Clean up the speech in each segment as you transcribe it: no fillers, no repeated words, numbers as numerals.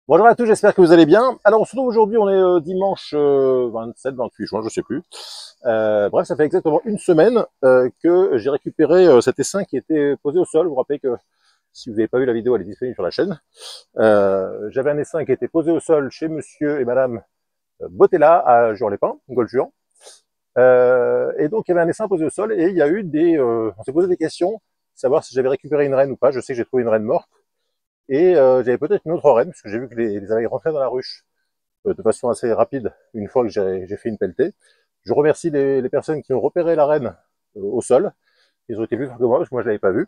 Bonjour à tous, j'espère que vous allez bien. Alors on se retrouve aujourd'hui, on est dimanche 27, 28 juin, je sais plus. Bref, ça fait exactement une semaine que j'ai récupéré cet essaim qui était posé au sol. Vous vous rappelez que si vous n'avez pas vu la vidéo, elle est disponible sur la chaîne. J'avais un essaim qui était posé au sol chez monsieur et madame Botella à Juan-les-Pins, Golfe-Juan. Et donc il y avait un essaim posé au sol et il y a eu on s'est posé des questions, savoir si j'avais récupéré une reine ou pas. Je sais que j'ai trouvé une reine morte. Et j'avais peut-être une autre reine, parce que j'ai vu que les abeilles rentraient dans la ruche de façon assez rapide une fois que j'ai fait une pelletée. Je remercie les personnes qui ont repéré la reine au sol. Ils ont été plus forts que moi, parce que moi je l'avais pas vue.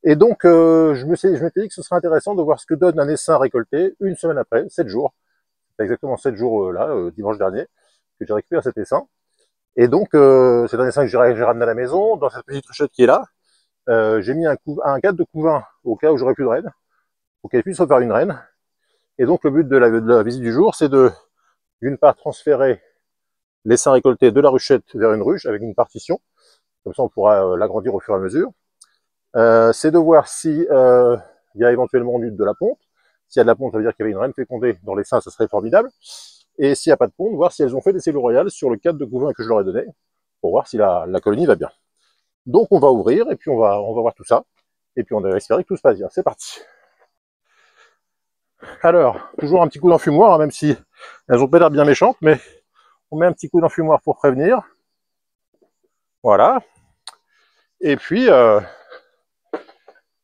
Et donc je m'étais dit que ce serait intéressant de voir ce que donne un essaim récolté une semaine après, 7 jours. C'est exactement 7 jours là, dimanche dernier, que j'ai récupéré cet essaim. Et donc c'est un essaim que j'ai ramené à la maison, dans cette petite ruchette qui est là. J'ai mis un cadre de couvain au cas où j'aurais plus de reine, pour qu'elle puisse refaire une reine. Et donc le but de la visite du jour, c'est d'une part, transférer l'essaim récolté de la ruchette vers une ruche avec une partition. Comme ça, on pourra l'agrandir au fur et à mesure. C'est de voir si il y a éventuellement de la ponte. S'il y a de la ponte, ça veut dire qu'il y avait une reine fécondée dans l'essaim, ça serait formidable. Et s'il n'y a pas de ponte, voir si elles ont fait des cellules royales sur le cadre de couvain que je leur ai donné, pour voir si la colonie va bien. Donc on va ouvrir et puis on va voir tout ça. Et puis on va espérer que tout se passe bien. C'est parti. Alors, toujours un petit coup d'enfumoir, hein, même si elles ont pas l'air bien méchantes, mais on met un petit coup d'enfumoir pour prévenir. Voilà. Et puis, euh,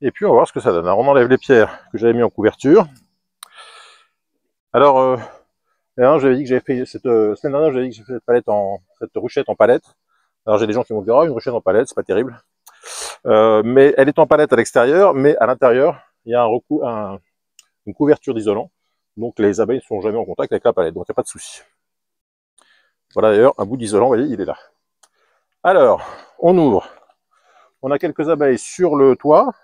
et puis on va voir ce que ça donne. Alors, on enlève les pierres que j'avais mis en couverture. Alors, j'avais dit que j'avais fait semaine dernière, j'avais dit que j'ai fait cette ruchette en palette. Alors j'ai des gens qui vont dire, oh, une ruchette en palette, c'est pas terrible. Mais elle est en palette à l'extérieur, mais à l'intérieur, il y a une couverture d'isolant. Donc les abeilles ne sont jamais en contact avec la palette, donc il n'y a pas de souci. Voilà d'ailleurs un bout d'isolant, vous voyez, il est là. Alors, on ouvre. On a quelques abeilles sur le toit.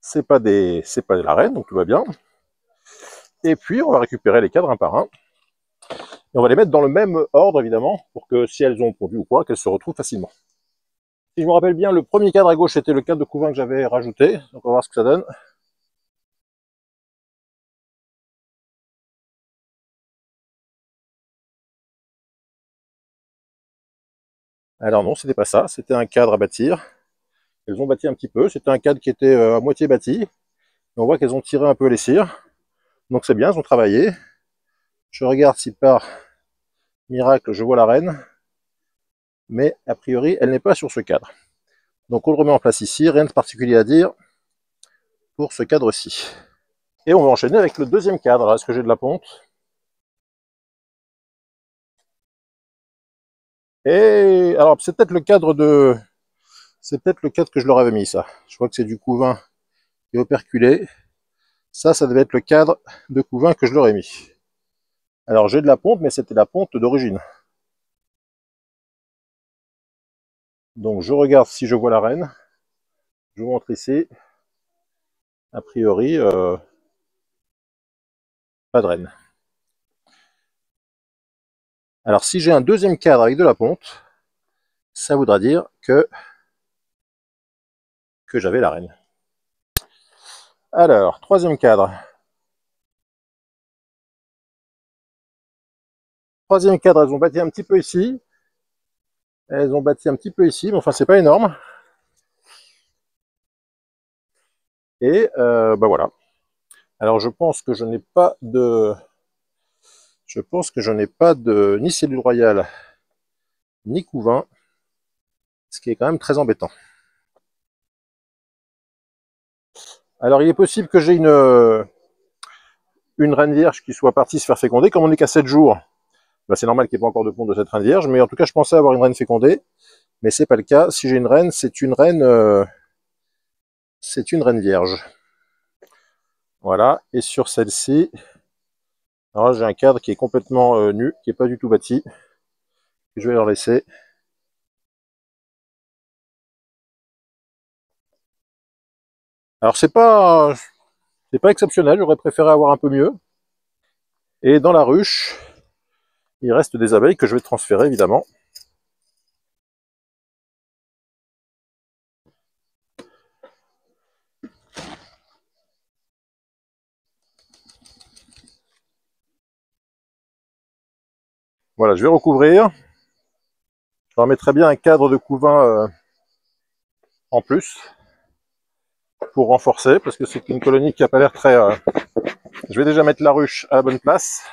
C'est pas de la reine, donc tout va bien. Et puis, on va récupérer les cadres un par un. Et on va les mettre dans le même ordre, évidemment, pour que si elles ont pondu ou quoi, qu'elles se retrouvent facilement. Si je me rappelle bien, le premier cadre à gauche était le cadre de couvain que j'avais rajouté. Donc, on va voir ce que ça donne. Alors non, c'était pas ça. C'était un cadre à bâtir. Elles ont bâti un petit peu. C'était un cadre qui était à moitié bâti. Et on voit qu'elles ont tiré un peu les cires. Donc c'est bien, elles ont travaillé. Je regarde si par miracle, je vois la reine. Mais a priori, elle n'est pas sur ce cadre. Donc on le remet en place ici. Rien de particulier à dire pour ce cadre-ci. Et on va enchaîner avec le deuxième cadre. Est-ce que j'ai de la ponte? Et alors, c'est peut-être le cadre de... C'est peut-être le cadre que je leur avais mis, ça. Je crois que c'est du couvain qui est operculé. Ça devait être le cadre de couvain que je leur ai mis. Alors, j'ai de la ponte, mais c'était la ponte d'origine. Donc, je regarde si je vois la reine. Je vous montre ici. A priori, pas de reine. Alors, si j'ai un deuxième cadre avec de la ponte, ça voudra dire que j'avais la reine. Alors, troisième cadre. Troisième cadre, elles ont bâti un petit peu ici. Elles ont bâti un petit peu ici, mais enfin, c'est pas énorme. Et bah voilà. Alors, je pense que je n'ai pas de... Je pense que je n'ai pas de ni cellule royale, ni couvain, ce qui est quand même très embêtant. Alors, il est possible que j'ai une reine vierge qui soit partie se faire féconder. Comme on n'est qu'à 7 jours, bah, c'est normal qu'il n'y ait pas encore de ponte de cette reine vierge. Mais en tout cas, je pensais avoir une reine fécondée. Mais c'est pas le cas. Si j'ai une reine, c'est une reine vierge. Voilà. Et sur celle-ci, alors j'ai un cadre qui est complètement nu, qui n'est pas du tout bâti. Je vais leur laisser. Alors c'est pas exceptionnel. J'aurais préféré avoir un peu mieux. Et dans la ruche, il reste des abeilles que je vais transférer évidemment. Voilà, je vais recouvrir. Je leur mettrai bien un cadre de couvain en plus pour renforcer, parce que c'est une colonie qui n'a pas l'air très... Je vais déjà mettre la ruche à la bonne place.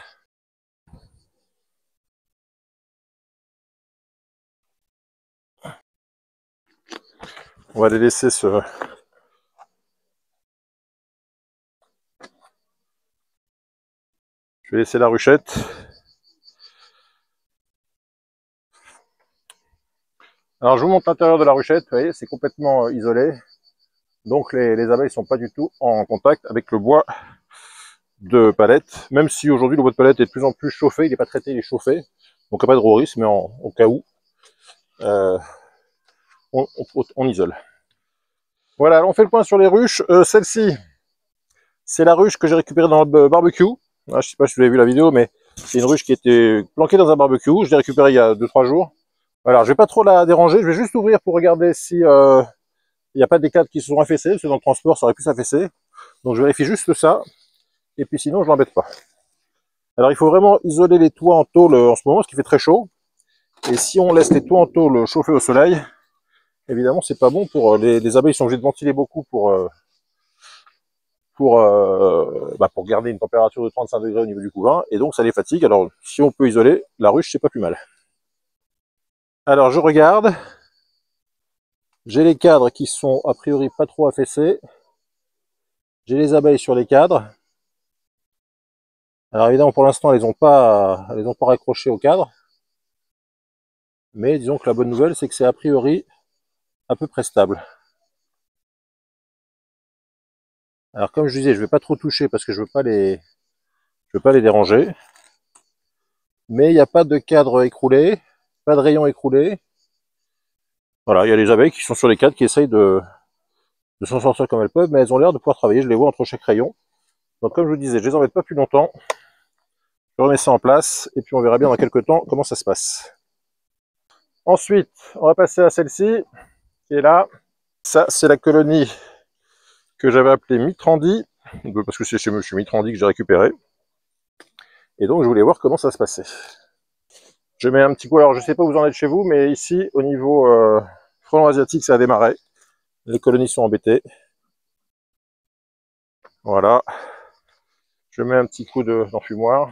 On va les laisser se... Je vais laisser la ruchette. Alors je vous montre l'intérieur de la ruchette, vous voyez, c'est complètement isolé. Donc les abeilles ne sont pas du tout en contact avec le bois de palette. Même si aujourd'hui le bois de palette est de plus en plus chauffé, il n'est pas traité, il est chauffé. Donc il n'y a pas de gros risque, mais au cas où, euh, on isole. Voilà, alors on fait le point sur les ruches. Celle-ci, c'est la ruche que j'ai récupérée dans le barbecue. Ah, je ne sais pas si vous avez vu la vidéo, mais c'est une ruche qui était planquée dans un barbecue. Je l'ai récupérée il y a 2-3 jours. Voilà, je vais pas trop la déranger. Je vais juste ouvrir pour regarder si il n'y a pas des cadres qui se sont affaissés, parce que dans le transport, ça aurait pu s'affaisser. Donc je vérifie juste ça. Et puis sinon, je l'embête pas. Alors il faut vraiment isoler les toits en tôle en ce moment, parce qu'il fait très chaud. Et si on laisse les toits en tôle chauffer au soleil, évidemment, c'est pas bon pour les abeilles sont obligées de ventiler beaucoup pour garder une température de 35 degrés au niveau du couvain, et donc ça les fatigue. Alors si on peut isoler, la ruche, c'est pas plus mal. Alors je regarde, j'ai les cadres qui sont a priori pas trop affaissés, j'ai les abeilles sur les cadres. Alors évidemment pour l'instant elles ont pas raccroché au cadre, mais disons que la bonne nouvelle c'est que c'est a priori à peu près stable. Alors comme je disais, je vais pas trop toucher parce que je veux pas les déranger. Mais il n'y a pas de cadre écroulé, pas de rayon écroulé. Voilà, il y a les abeilles qui sont sur les cadres qui essayent de s'en sortir comme elles peuvent, mais elles ont l'air de pouvoir travailler. Je les vois entre chaque rayon. Donc comme je vous disais, je les embête pas plus longtemps. Je remets ça en place et puis on verra bien dans quelques temps comment ça se passe. Ensuite, on va passer à celle-ci qui est là. Ça, c'est la colonie que j'avais appelée Mitrandi, parce que c'est chez Mitrandi que j'ai récupéré. Et donc je voulais voir comment ça se passait. Je mets un petit coup, alors je sais pas où vous en êtes chez vous, mais ici au niveau frelon asiatique, ça a démarré. Les colonies sont embêtées. Voilà. Je mets un petit coup d'enfumoir.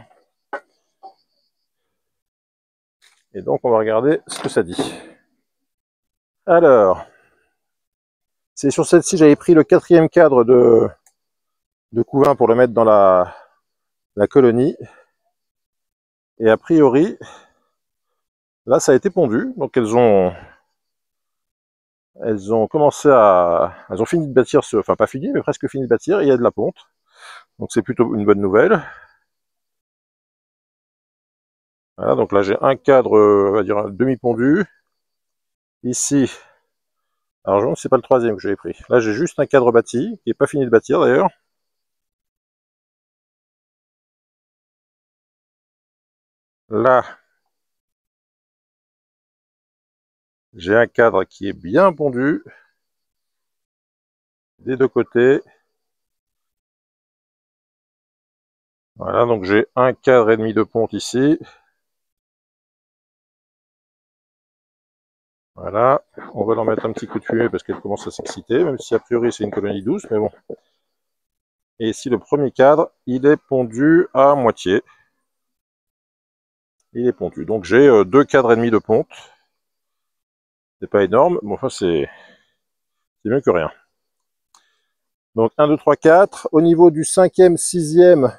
Et donc on va regarder ce que ça dit. Alors, c'est sur celle-ci, j'avais pris le 4e cadre de couvain pour le mettre dans la colonie. Et a priori, là ça a été pondu. Donc elles ont commencé elles ont fini de bâtir, enfin pas fini, mais presque fini de bâtir, et il y a de la ponte. Donc c'est plutôt une bonne nouvelle. Voilà, donc là j'ai un cadre, on va dire demi-pondu. Ici, alors c'est pas le 3e que j'avais pris. Là j'ai juste un cadre bâti, qui n'est pas fini de bâtir d'ailleurs. Là, j'ai un cadre qui est bien pondu des deux côtés. Voilà, donc j'ai un cadre et demi de ponte ici. Voilà, on va leur mettre un petit coup de fumée parce qu'elle commence à s'exciter, même si a priori c'est une colonie douce, mais bon. Et ici le premier cadre, il est pondu à moitié. Il est pondu. Donc j'ai 2 cadres et demi de ponte. C'est pas énorme, mais enfin c'est mieux que rien. Donc 1, 2, 3, 4. Au niveau du 5e, 6e,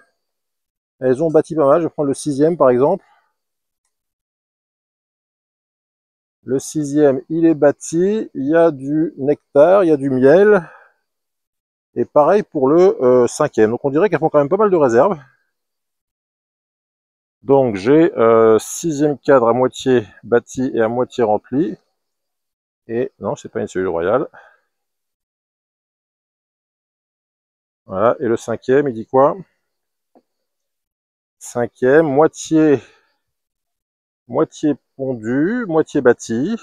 elles ont bâti pas mal. Je vais prendre le 6e par exemple. Le 6e, il est bâti. Il y a du nectar, il y a du miel. Et pareil pour le 5e. Donc on dirait qu'elles font quand même pas mal de réserves. Donc j'ai 6e cadre à moitié bâti et à moitié rempli. Et non, c'est pas une cellule royale. Voilà, et le 5e, il dit quoi? 5e, moitié pondu, moitié bâti.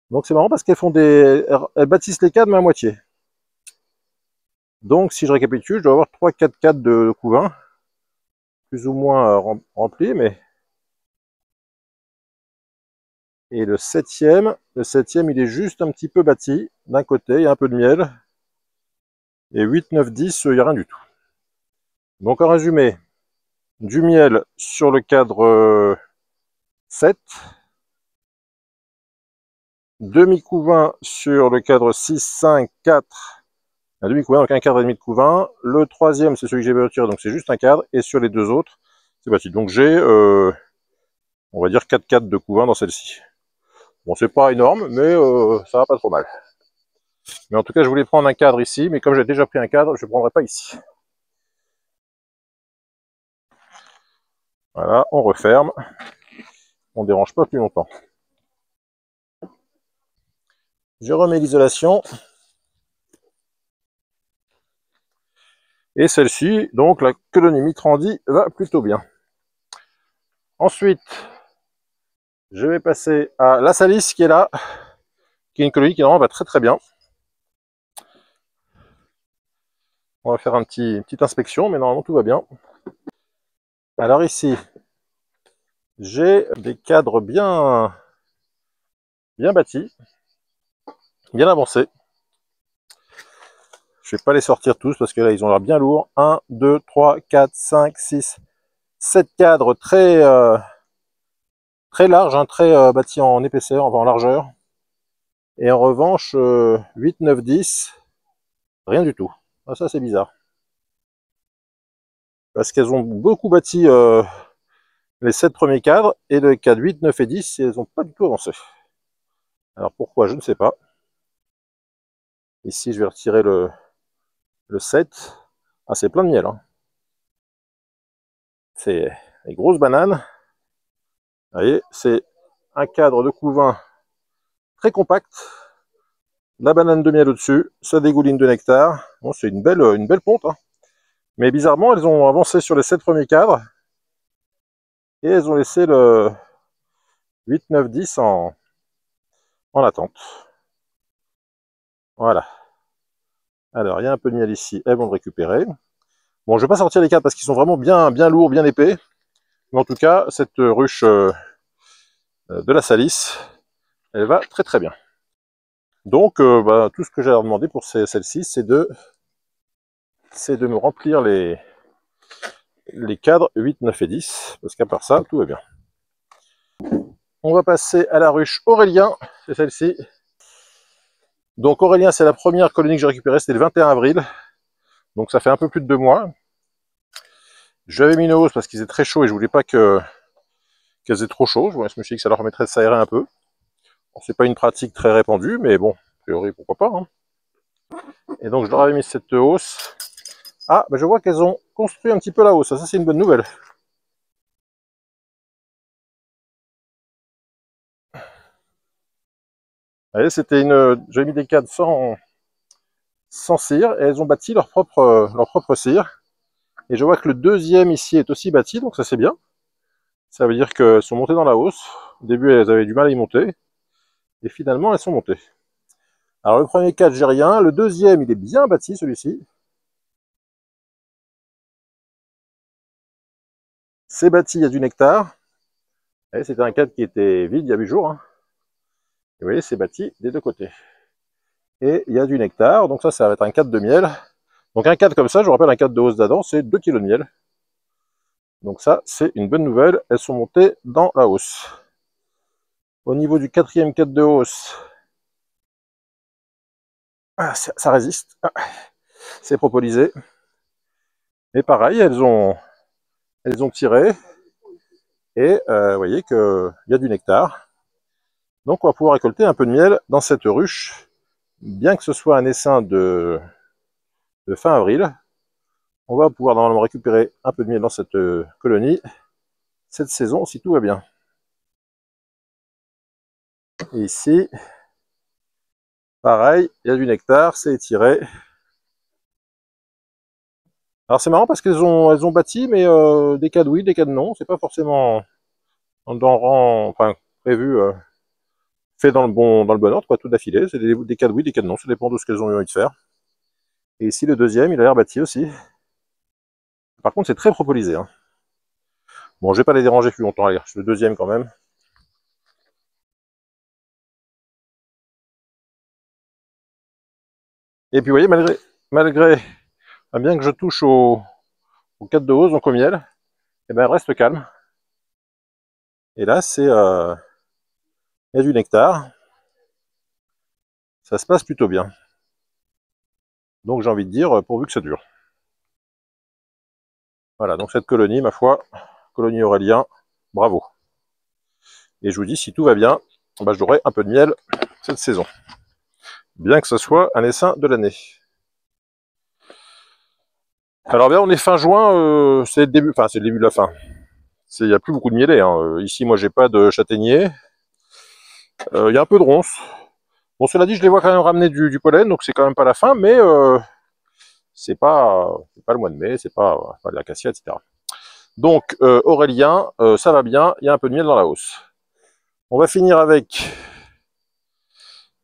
Donc c'est marrant parce qu'elles font elles bâtissent les cadres mais à moitié. Donc si je récapitule, je dois avoir 3-4 cadres de couvain, plus ou moins remplis, mais Et le septième, il est juste un petit peu bâti. D'un côté, il y a un peu de miel. Et 8, 9, 10, il n'y a rien du tout. Donc en résumé, du miel sur le cadre 7, demi-couvain sur le cadre 6, 5, 4, un demi-couvain, donc un cadre et demi de couvain. Le troisième, c'est celui que j'ai retiré, donc c'est juste un cadre. Et sur les deux autres, c'est bâti. Donc j'ai, on va dire, 4 cadres de couvain dans celle-ci. Bon, c'est pas énorme, mais ça va pas trop mal. Mais en tout cas, je voulais prendre un cadre ici, mais comme j'ai déjà pris un cadre, je ne prendrai pas ici. Voilà, on referme. On ne dérange pas plus longtemps. Je remets l'isolation. Et celle-ci, donc la colonie Mitrandi, va plutôt bien. Ensuite, je vais passer à la Salis qui est là, qui est une colonie qui normalement va très très bien. On va faire une petite inspection, mais normalement tout va bien. Alors ici, j'ai des cadres bien bâtis, bien avancés. Je ne vais pas les sortir tous parce que là ils ont l'air bien lourds. 1, 2, 3, 4, 5, 6, 7 cadres très larges, hein, très bâtis en épaisseur, enfin en largeur. Et en revanche, 8, 9, 10, rien du tout. Ah, ça c'est bizarre. Parce qu'elles ont beaucoup bâti les 7 premiers cadres, et le cadre 8, 9 et 10, elles n'ont pas du tout avancé. Alors pourquoi, je ne sais pas. Ici, je vais retirer le 7. Ah, c'est plein de miel. Hein. C'est des grosses bananes. Vous voyez, c'est un cadre de couvain très compact. La banane de miel au-dessus, ça dégouline de nectar. Bon, c'est une belle ponte. Hein. Mais bizarrement, elles ont avancé sur les 7 premiers cadres. Et elles ont laissé le 8, 9, 10 en attente. Voilà. Alors, il y a un peu de miel ici, elles vont le récupérer. Bon, je ne vais pas sortir les cadres parce qu'ils sont vraiment bien lourds, bien épais. Mais en tout cas, cette ruche de la Salis, elle va très très bien. Donc, tout ce que j'ai à leur demander pour celle-ci, c'est de me remplir les cadres 8, 9 et 10. Parce qu'à part ça, tout va bien. On va passer à la ruche Aurélien, c'est celle-ci. Donc Aurélien, c'est la première colonie que j'ai récupérée, c'était le 21 avril. Donc ça fait un peu plus de 2 mois. J'avais mis une hausse parce qu'il faisait très chaud et je voulais pas qu'elle faisait trop chaud. Je me suis dit que ça leur permettrait de s'aérer un peu. Bon, c'est pas une pratique très répandue, mais bon, a priori, pourquoi pas. Hein. Et donc je leur avais mis cette hausse. Ah, je vois qu'elles ont construit un petit peu la hausse. Ça c'est une bonne nouvelle. Vous voyez, j'avais mis des cadres sans cire, et elles ont bâti leur propre cire. Et je vois que le deuxième ici est aussi bâti, donc ça c'est bien. Ça veut dire qu'elles sont montées dans la hausse. Au début, elles avaient du mal à y monter. Et finalement, elles sont montées. Alors le premier cadre, j'ai rien. Le deuxième, il est bien bâti, celui-ci. C'est bâti, il y a du nectar. C'était un cadre qui était vide il y a 8 jours. Hein. Et vous voyez, c'est bâti des deux côtés. Et il y a du nectar, donc ça va être un cadre de miel. Donc un cadre comme ça, je vous rappelle, un cadre de hausse d'Adam, c'est 2 kg de miel. Donc ça, c'est une bonne nouvelle. Elles sont montées dans la hausse. Au niveau du quatrième cadre de hausse, ça résiste. C'est propolisé. Et pareil, elles ont tiré. Et vous voyez qu'il y a du nectar. Donc on va pouvoir récolter un peu de miel dans cette ruche. Bien que ce soit un essaim de fin avril, on va pouvoir normalement récupérer un peu de miel dans cette colonie cette saison si tout va bien. Et ici, pareil, il y a du nectar, c'est étiré. Alors c'est marrant parce qu'elles ont bâti, mais des cadres oui, des cadres non. C'est pas forcément dans rang, enfin prévu, fait dans le bon ordre, quoi, tout d'affilée. C'est des cadres oui, des cadres non. Ça dépend de ce qu'elles ont eu envie de faire. Et ici le deuxième, il a l'air bâti aussi. Par contre, c'est très propolisé. Hein. Bon, je vais pas les déranger plus longtemps. Allez, le deuxième quand même. Et puis vous voyez, malgré bien que je touche au 4 de hausse, donc au miel, et ben elle reste calme. Et là, il y a du nectar. Ça se passe plutôt bien. Donc j'ai envie de dire, pourvu que ça dure. Voilà, donc cette colonie, ma foi, colonie Aurélien, bravo. Et je vous dis, si tout va bien, bah, j'aurai un peu de miel cette saison. Bien que ce soit un essaim de l'année. Alors bien, on est fin juin, c'est le début, enfin c'est le début de la fin. Il n'y a plus beaucoup de mielés. Hein. Ici, moi, j'ai pas de châtaignier. Il y a un peu de ronces. Bon, cela dit, je les vois quand même ramener du pollen, donc c'est quand même pas la fin, mais c'est pas le mois de mai, c'est pas de l'acacia, etc. Donc, Aurélien, ça va bien, il y a un peu de miel dans la hausse. On va finir avec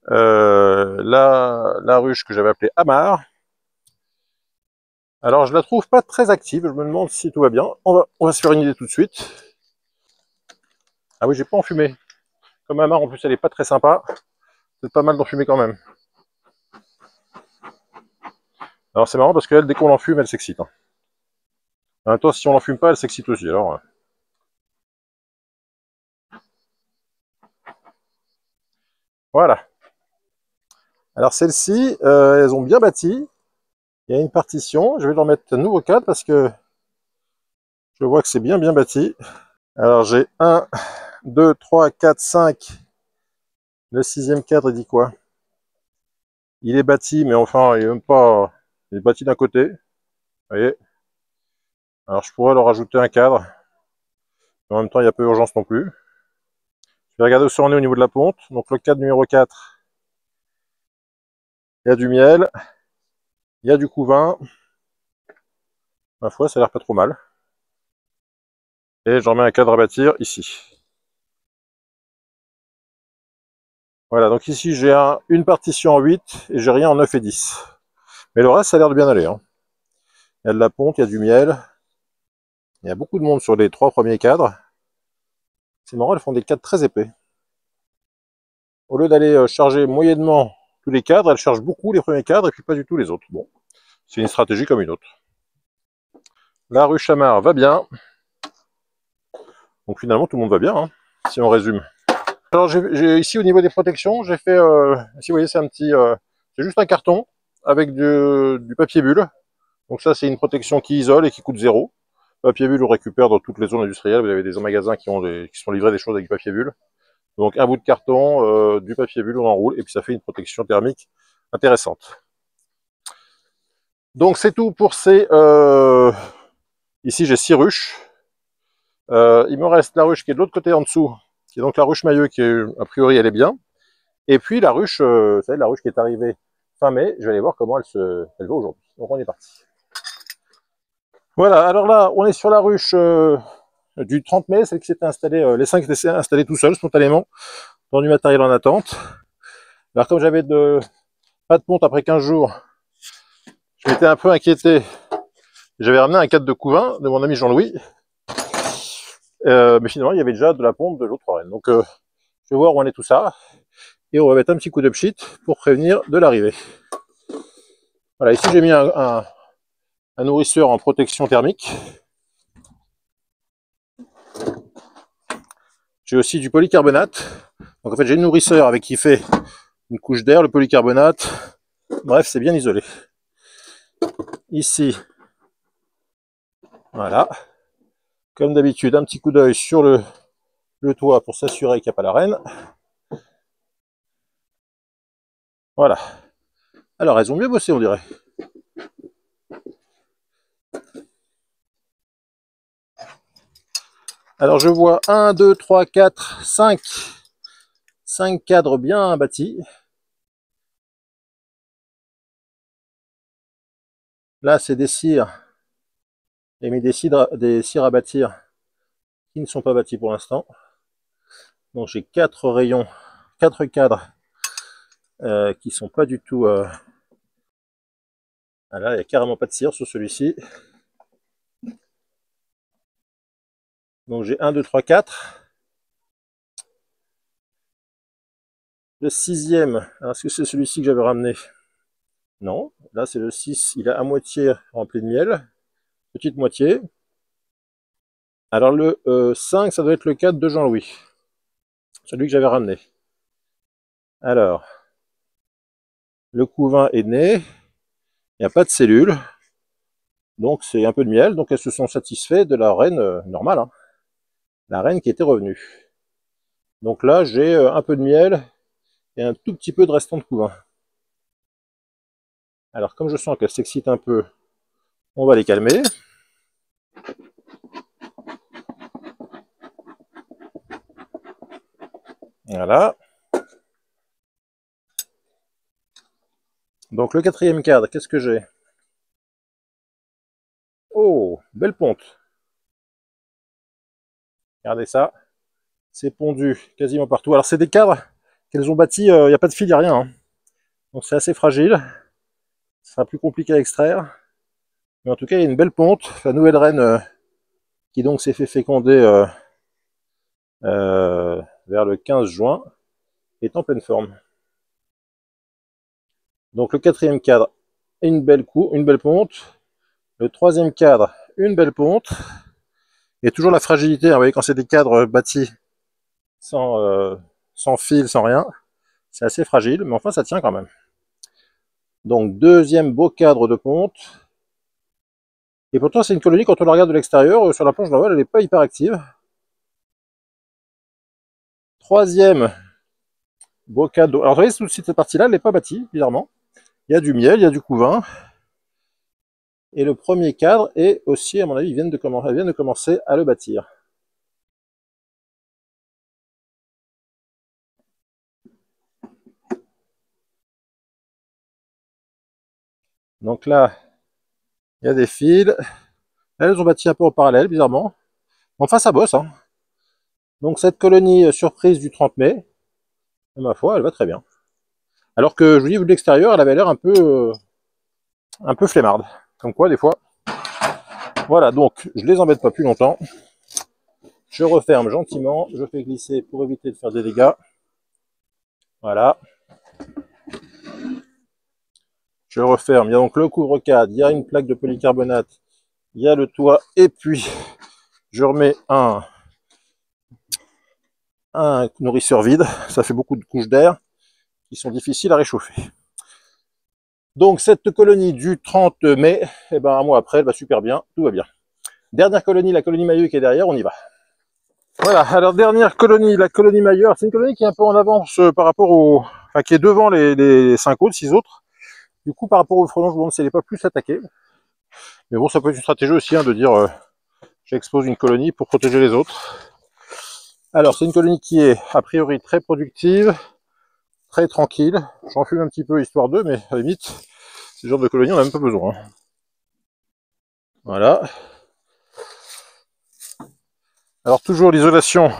la ruche que j'avais appelée Amar. Alors, je la trouve pas très active, je me demande si tout va bien. On va se faire une idée tout de suite. Ah oui, j'ai pas enfumé. Comme Amar, en plus, elle est pas très sympa. C'est pas mal d'enfumer quand même. Alors, c'est marrant parce qu'elle, dès qu'on l'enfume, elle s'excite. Hein. En même temps, si on l'enfume pas, elle s'excite aussi. Alors, voilà. Alors, celles-ci, elles ont bien bâti. Il y a une partition. Je vais leur mettre un nouveau cadre parce que je vois que c'est bien bâti. Alors, j'ai 1, 2, 3, 4, 5. Le 6e cadre, il dit quoi? Il est bâti, mais enfin, il est même pas... Il est bâti d'un côté. Vous voyez? Alors, je pourrais leur ajouter un cadre. En même temps, il n'y a pas d'urgence non plus. Je vais regarder où ça en est au niveau de la ponte. Donc, le cadre numéro 4, il y a du miel. Il y a du couvain. Ma foi, ça a l'air pas trop mal. Et j'en mets un cadre à bâtir ici. Voilà, donc ici j'ai une partition en 8 et j'ai rien en 9 et 10. Mais le reste, ça a l'air de bien aller. Hein. Il y a de la ponte, il y a du miel. Il y a beaucoup de monde sur les 3 premiers cadres. C'est marrant, elles font des cadres très épais. Au lieu d'aller charger moyennement tous les cadres, elles chargent beaucoup les premiers cadres et puis pas du tout les autres. Bon, c'est une stratégie comme une autre. La ruche Amar va bien. Donc finalement, tout le monde va bien, hein, si on résume. Alors ici au niveau des protections, j'ai fait, ici vous voyez c'est un petit, c'est juste un carton avec du papier bulle. Donc ça c'est une protection qui isole et qui coûte 0. Papier bulle on récupère dans toutes les zones industrielles, vous avez des magasins qui sont livrés des choses avec du papier bulle. Donc un bout de carton, du papier bulle, on enroule et puis ça fait une protection thermique intéressante. Donc c'est tout pour ces, ici j'ai 6 ruches. Il me reste la ruche qui est de l'autre côté en dessous, qui est donc la ruche Mailleux, qui est, a priori elle est bien. Et puis la ruche, vous savez, la ruche qui est arrivée fin mai, je vais aller voir comment elle va aujourd'hui. Donc on est parti. Voilà, alors là, on est sur la ruche du 30 mai, celle qui s'était installée, les 5 étaient installés tout seuls, spontanément, dans du matériel en attente. Alors comme j'avais pas de ponte après 15 jours, je m'étais un peu inquiété. J'avais ramené un cadre de couvain de mon ami Jean-Louis. Mais finalement, il y avait déjà de la ponte de l'autre reine. Donc, je vais voir où en est tout ça. Et on va mettre un petit coup de pchit pour prévenir de l'arrivée. Voilà, ici j'ai mis un nourrisseur en protection thermique. J'ai aussi du polycarbonate. Donc en fait j'ai le nourrisseur avec qui fait une couche d'air, le polycarbonate. Bref, c'est bien isolé. Ici, voilà. Comme d'habitude, un petit coup d'œil sur le toit pour s'assurer qu'il n'y a pas la reine. Voilà. Alors elles ont mieux bossé on dirait. Alors je vois 1, 2, 3, 4, 5. 5 cadres bien bâtis. Là c'est des cires. J'ai mis des cires à bâtir qui ne sont pas bâtis pour l'instant. Donc j'ai 4 rayons, 4 cadres qui sont pas du tout... Voilà, il n'y a carrément pas de cire sur celui-ci. Donc j'ai 1, 2, 3, 4. Le 6e, est-ce que c'est celui-ci que j'avais ramené? Non, là c'est le 6, il est à moitié rempli de miel. Petite moitié. Alors le 5, ça doit être le 4 de Jean-Louis. Celui que j'avais ramené. Alors, le couvain est né. Il n'y a pas de cellules. Donc c'est un peu de miel. Donc elles se sont satisfaites de la reine normale. Hein. La reine qui était revenue. Donc là, j'ai un peu de miel et un tout petit peu de restant de couvain. Alors comme je sens qu'elle s'excite un peu, on va les calmer. Voilà. Donc le quatrième cadre, qu'est-ce que j'ai? Oh, belle ponte. Regardez ça. C'est pondu quasiment partout. Alors c'est des cadres qu'elles ont bâtis, il n'y a pas de fil, il n'y a rien. Hein. Donc c'est assez fragile. Ce sera plus compliqué à extraire. Mais en tout cas, il y a une belle ponte. La nouvelle reine qui donc s'est fait féconder vers le 15 juin est en pleine forme. Donc le quatrième cadre, une belle ponte. Le troisième cadre, une belle ponte. Et toujours la fragilité, hein, vous voyez, quand c'est des cadres bâtis sans fil, sans rien, c'est assez fragile, mais enfin ça tient quand même. Donc deuxième beau cadre de ponte. Et pourtant c'est une colonie, quand on la regarde de l'extérieur, sur la planche de la voile, elle n'est pas hyper active. Troisième beau cadre. Alors vous voyez, toute cette partie-là, elle n'est pas bâtie, bizarrement. Il y a du miel, il y a du couvain. Et le premier cadre est aussi, à mon avis, elles viennent de commencer à le bâtir. Donc là, il y a des fils. Elles ont bâti un peu en parallèle, bizarrement. Enfin, ça bosse. Hein. Donc cette colonie surprise du 30 mai, ma foi, elle va très bien. Alors que, je vous dis, vu de l'extérieur, elle avait l'air un peu flemmarde. Comme quoi, des fois. Voilà, donc, je les embête pas plus longtemps. Je referme gentiment. Je fais glisser pour éviter de faire des dégâts. Voilà. Je referme. Il y a donc le couvre-cadre. Il y a une plaque de polycarbonate. Il y a le toit. Et puis, je remets un nourrisseur vide. Ça fait beaucoup de couches d'air qui sont difficiles à réchauffer. Donc cette colonie du 30 mai, eh ben, un mois après, elle va super bien, tout va bien. Dernière colonie, la colonie Mailleux qui est derrière, on y va. Voilà, alors dernière colonie, la colonie Mailleux, c'est une colonie qui est un peu en avance par rapport au... Enfin, qui est devant les 5 autres, 6 autres. Du coup, par rapport au frelon, je vous demande si elle n'est pas plus attaquée. Mais bon, ça peut être une stratégie aussi, hein, de dire j'expose une colonie pour protéger les autres. Alors, c'est une colonie qui est a priori très productive, très tranquille. J'en fume un petit peu histoire d'eux, mais à la limite, ce genre de colonie, on n'a même pas besoin. Voilà. Alors toujours l'isolation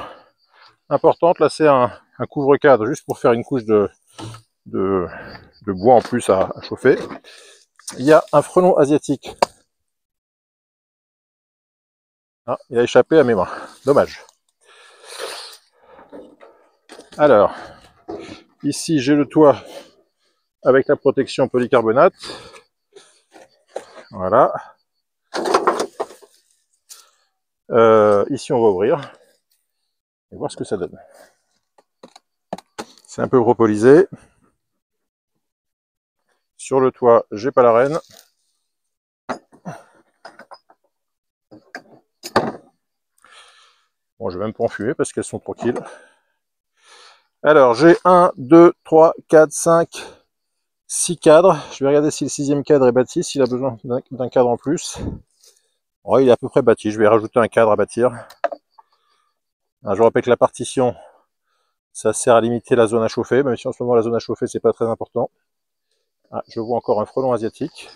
importante, là c'est un couvre-cadre juste pour faire une couche de bois en plus à chauffer. Il y a un frelon asiatique. Ah, il a échappé à mes mains, dommage. Alors, ici j'ai le toit avec la protection polycarbonate. Voilà. Ici on va ouvrir et voir ce que ça donne. C'est un peu propolisé. Sur le toit, j'ai pas la reine. Bon, je vais même pas en fumer parce qu'elles sont tranquilles. Alors, j'ai 1, 2, 3, 4, 5, 6 cadres. Je vais regarder si le 6e cadre est bâti, s'il a besoin d'un cadre en plus. Bon, il est à peu près bâti. Je vais rajouter un cadre à bâtir. Alors, je rappelle que la partition, ça sert à limiter la zone à chauffer, même si en ce moment la zone à chauffer, c'est pas très important. Ah, je vois encore un frelon asiatique.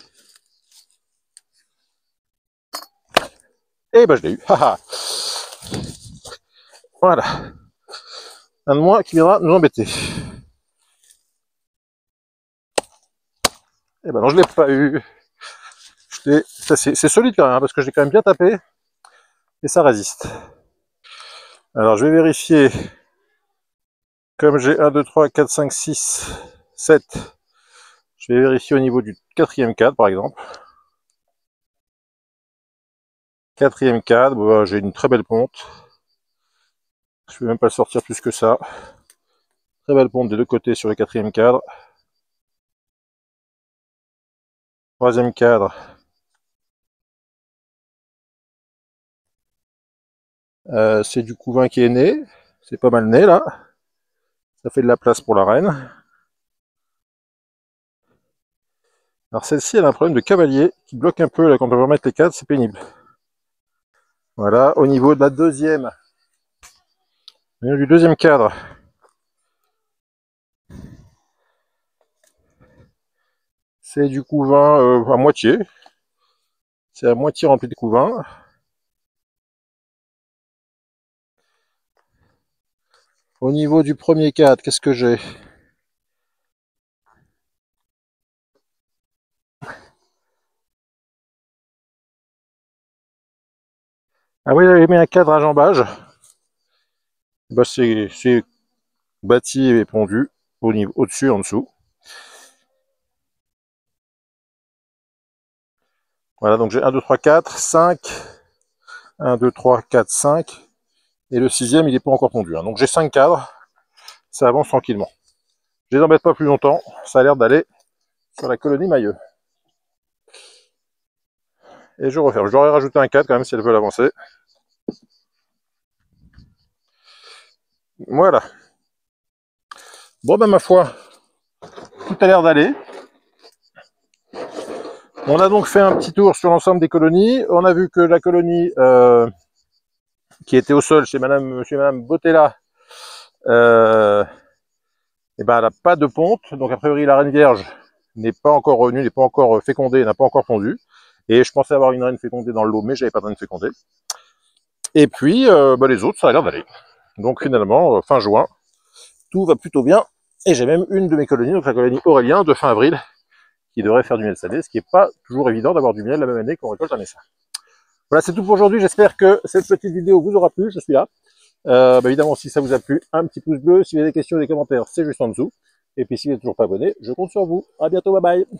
Et ben, je l'ai eu. Voilà. Un de moins qui viendra nous embêter. Et ben non, je l'ai pas eu. C'est solide quand même, hein, parce que je l'ai quand même bien tapé. Et ça résiste. Alors, je vais vérifier. Comme j'ai 1, 2, 3, 4, 5, 6, 7. Je vais vérifier au niveau du quatrième cadre, par exemple. Quatrième cadre, bah, j'ai une très belle ponte. Je ne vais même pas le sortir plus que ça. Très belle ponte des deux côtés sur le quatrième cadre. Troisième cadre. C'est du couvain qui est né. C'est pas mal né là. Ça fait de la place pour la reine. Alors celle-ci, elle a un problème de cavalier qui bloque un peu là quand on veut remettre les cadres, c'est pénible. Voilà, au niveau de la deuxième, au niveau du deuxième cadre, c'est du couvain à moitié. C'est à moitié rempli de couvain. Au niveau du premier cadre, qu'est-ce que j'ai? Ah oui, j'avais mis un cadre à jambage. Bah, c'est bâti et pondu au niveau au-dessus et en dessous. Voilà, donc j'ai 1, 2, 3, 4, 5. 1, 2, 3, 4, 5. Et le sixième, il n'est pas encore pondu. Hein. Donc j'ai 5 cadres. Ça avance tranquillement. Je les embête pas plus longtemps. Ça a l'air d'aller sur la colonie Mailleux. Et je referme. Je leur ai rajouté un cadre quand même si elles veulent avancer. Voilà. Bon ben ma foi, tout a l'air d'aller. On a donc fait un petit tour sur l'ensemble des colonies. On a vu que la colonie qui était au sol chez monsieur et madame Botella, eh ben, elle n'a pas de ponte. Donc a priori la reine vierge n'est pas encore revenue, n'est pas encore fécondée, n'a pas encore pondu. Et je pensais avoir une reine fécondée dans le lot, mais j'avais pas de reine fécondée. Et puis bah, les autres, ça a l'air d'aller. Donc finalement, fin juin, tout va plutôt bien. Et j'ai même une de mes colonies, donc la colonie Aurélien de fin avril, qui devrait faire du miel salé, ce qui n'est pas toujours évident d'avoir du miel la même année qu'on récolte un essaim. Voilà, c'est tout pour aujourd'hui. J'espère que cette petite vidéo vous aura plu. Je suis là. Bah, évidemment, si ça vous a plu, un petit pouce bleu. Si vous avez des questions, des commentaires, c'est juste en dessous. Et puis, si vous n'êtes toujours pas abonné, je compte sur vous. À bientôt. Bye bye.